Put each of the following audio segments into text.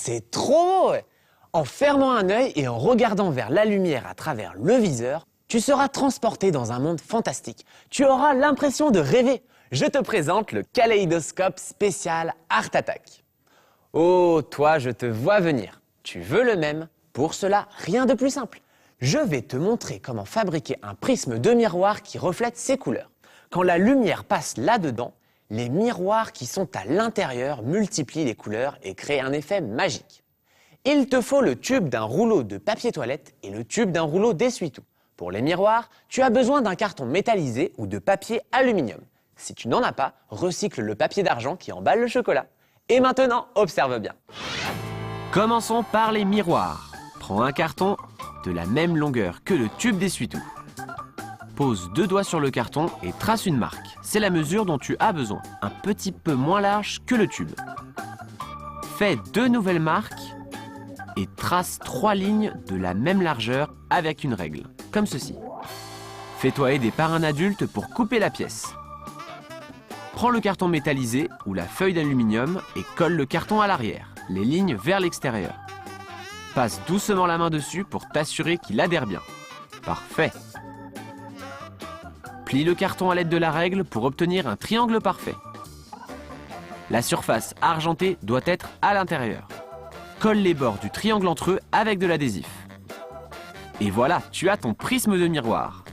c'est trop beau! En fermant un œil et en regardant vers la lumière à travers le viseur, tu seras transporté dans un monde fantastique. Tu auras l'impression de rêver. Je te présente le kaléidoscope spécial Art Attack. Oh, toi, je te vois venir. Tu veux le même? Pour cela, rien de plus simple. Je vais te montrer comment fabriquer un prisme de miroir qui reflète ses couleurs. Quand la lumière passe là-dedans, les miroirs qui sont à l'intérieur multiplient les couleurs et créent un effet magique. Il te faut le tube d'un rouleau de papier toilette et le tube d'un rouleau d'essuie-tout. Pour les miroirs, tu as besoin d'un carton métallisé ou de papier aluminium. Si tu n'en as pas, recycle le papier d'argent qui emballe le chocolat. Et maintenant, observe bien. Commençons par les miroirs. Prends un carton de la même longueur que le tube d'essuie-tout. Pose 2 doigts sur le carton et trace une marque. C'est la mesure dont tu as besoin, un petit peu moins large que le tube. Fais 2 nouvelles marques et trace 3 lignes de la même largeur avec une règle, comme ceci. Fais-toi aider par un adulte pour couper la pièce. Prends le carton métallisé ou la feuille d'aluminium et colle le carton à l'arrière, les lignes vers l'extérieur. Passe doucement la main dessus pour t'assurer qu'il adhère bien. Parfait. Plie le carton à l'aide de la règle pour obtenir un triangle parfait. La surface argentée doit être à l'intérieur. Colle les bords du triangle entre eux avec de l'adhésif. Et voilà, tu as ton prisme de miroir.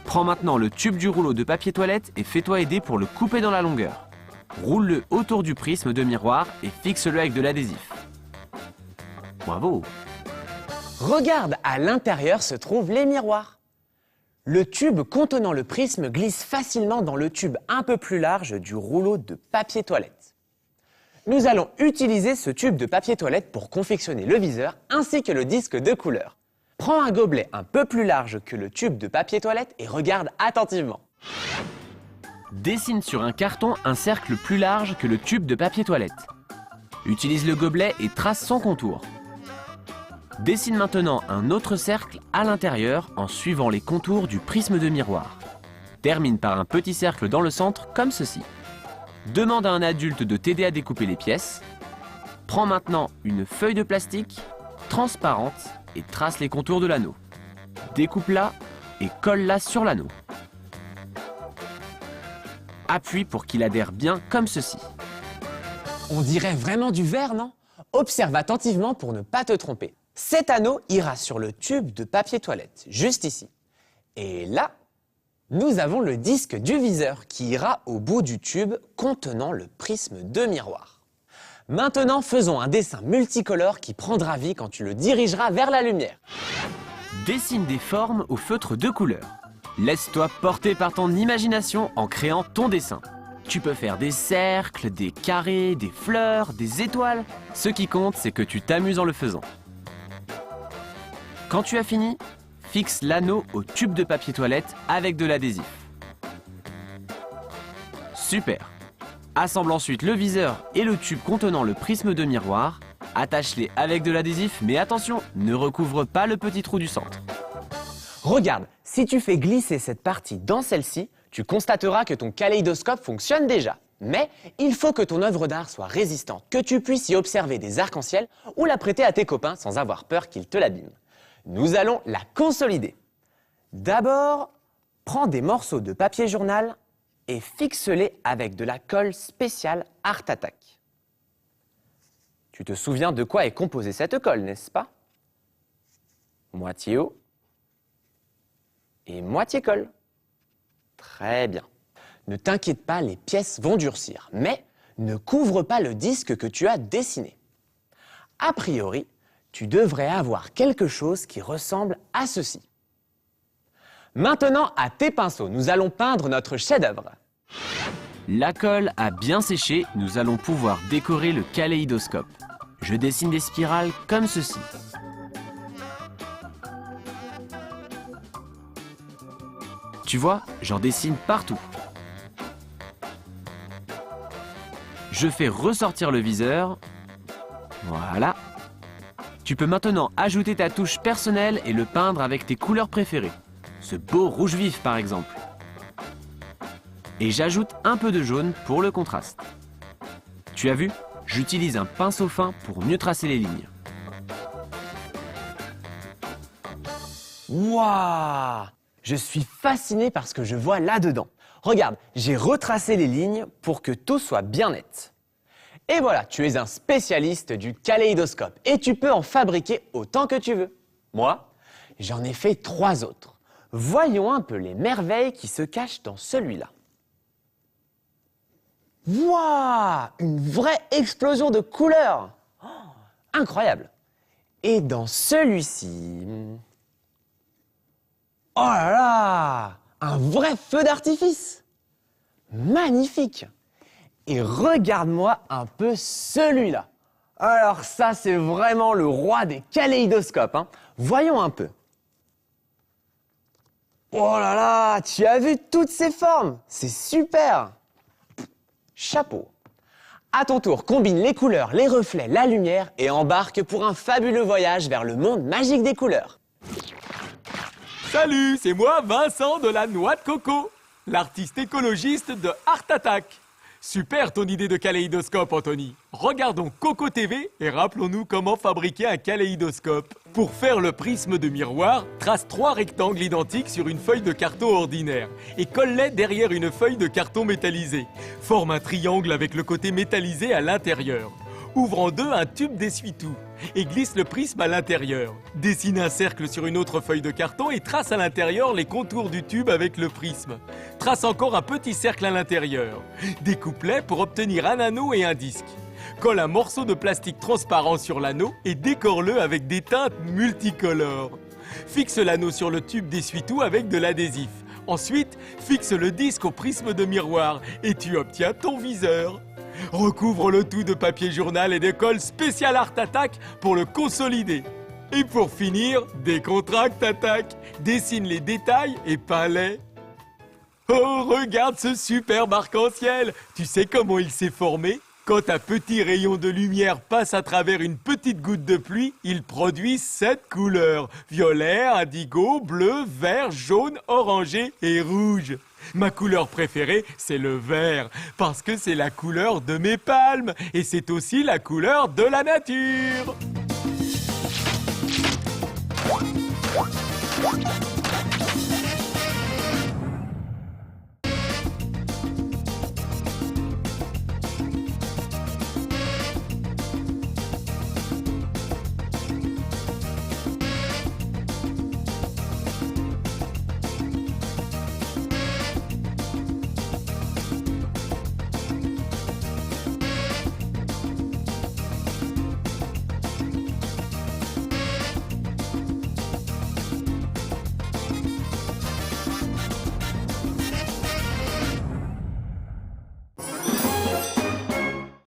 Prends maintenant le tube du rouleau de papier toilette et fais-toi aider pour le couper dans la longueur. Roule-le autour du prisme de miroir et fixe-le avec de l'adhésif. Bravo! Regarde, à l'intérieur se trouvent les miroirs. Le tube contenant le prisme glisse facilement dans le tube un peu plus large du rouleau de papier toilette. Nous allons utiliser ce tube de papier toilette pour confectionner le viseur ainsi que le disque de couleur. Prends un gobelet un peu plus large que le tube de papier toilette et regarde attentivement. Dessine sur un carton un cercle plus large que le tube de papier toilette. Utilise le gobelet et trace son contour. Dessine maintenant un autre cercle à l'intérieur en suivant les contours du prisme de miroir. Termine par un petit cercle dans le centre comme ceci. Demande à un adulte de t'aider à découper les pièces. Prends maintenant une feuille de plastique transparente et trace les contours de l'anneau. Découpe-la et colle-la sur l'anneau. Appuie pour qu'il adhère bien comme ceci. On dirait vraiment du verre, non? Observe attentivement pour ne pas te tromper. Cet anneau ira sur le tube de papier toilette, juste ici. Et là, nous avons le disque du viseur qui ira au bout du tube contenant le prisme de miroir. Maintenant, faisons un dessin multicolore qui prendra vie quand tu le dirigeras vers la lumière. Dessine des formes au feutre de couleur. Laisse-toi porter par ton imagination en créant ton dessin. Tu peux faire des cercles, des carrés, des fleurs, des étoiles. Ce qui compte, c'est que tu t'amuses en le faisant. Quand tu as fini, fixe l'anneau au tube de papier toilette avec de l'adhésif. Super! Assemble ensuite le viseur et le tube contenant le prisme de miroir. Attache-les avec de l'adhésif, mais attention, ne recouvre pas le petit trou du centre. Regarde, si tu fais glisser cette partie dans celle-ci, tu constateras que ton kaléidoscope fonctionne déjà. Mais il faut que ton œuvre d'art soit résistante, que tu puisses y observer des arcs-en-ciel ou la prêter à tes copains sans avoir peur qu'ils te l'abîment. Nous allons la consolider. D'abord, prends des morceaux de papier journal et fixe-les avec de la colle spéciale Art Attack. Tu te souviens de quoi est composée cette colle, n'est-ce pas? Moitié eau et moitié colle. Très bien. Ne t'inquiète pas, les pièces vont durcir, mais ne couvre pas le disque que tu as dessiné. A priori, tu devrais avoir quelque chose qui ressemble à ceci. Maintenant, à tes pinceaux, nous allons peindre notre chef-d'œuvre. La colle a bien séché, nous allons pouvoir décorer le kaléidoscope. Je dessine des spirales comme ceci. Tu vois, j'en dessine partout. Je fais ressortir le viseur. Voilà. Tu peux maintenant ajouter ta touche personnelle et le peindre avec tes couleurs préférées. Ce beau rouge vif par exemple. Et j'ajoute un peu de jaune pour le contraste. Tu as vu? J'utilise un pinceau fin pour mieux tracer les lignes. Waouh! Je suis fasciné par ce que je vois là-dedans. Regarde, j'ai retracé les lignes pour que tout soit bien net. Et voilà, tu es un spécialiste du kaléidoscope et tu peux en fabriquer autant que tu veux. Moi, j'en ai fait 3 autres. Voyons un peu les merveilles qui se cachent dans celui-là. Waouh! Une vraie explosion de couleurs! Oh, incroyable! Et dans celui-ci... Oh là là! Un vrai feu d'artifice! Magnifique! Et regarde-moi un peu celui-là. Alors ça, c'est vraiment le roi des kaléidoscopes, hein. Voyons un peu. Oh là là! Tu as vu toutes ces formes? C'est super! Chapeau. À ton tour, combine les couleurs, les reflets, la lumière et embarque pour un fabuleux voyage vers le monde magique des couleurs. Salut, c'est moi Vincent de la Noix de Coco, l'artiste écologiste de Art Attack. Super ton idée de kaléidoscope, Anthony. Regardons Coco TV et rappelons-nous comment fabriquer un kaléidoscope. Pour faire le prisme de miroir, trace 3 rectangles identiques sur une feuille de carton ordinaire et colle-les derrière une feuille de carton métallisé. Forme un triangle avec le côté métallisé à l'intérieur. Ouvre en deux un tube d'essuie-tout et glisse le prisme à l'intérieur. Dessine un cercle sur une autre feuille de carton et trace à l'intérieur les contours du tube avec le prisme. Trace encore un petit cercle à l'intérieur. Découpe-les pour obtenir un anneau et un disque. Colle un morceau de plastique transparent sur l'anneau et décore-le avec des teintes multicolores. Fixe l'anneau sur le tube d'essuie-tout avec de l'adhésif. Ensuite, fixe le disque au prisme de miroir et tu obtiens ton viseur. Recouvre le tout de papier journal et de colle spécial Art Attack pour le consolider. Et pour finir, décontracte Attack, dessine les détails et peins-les. Oh, regarde ce superbe arc-en-ciel! Tu sais comment il s'est formé? Quand un petit rayon de lumière passe à travers une petite goutte de pluie, il produit 7 couleurs. Violet, indigo, bleu, vert, jaune, orangé et rouge. Ma couleur préférée, c'est le vert, parce que c'est la couleur de mes palmes et c'est aussi la couleur de la nature.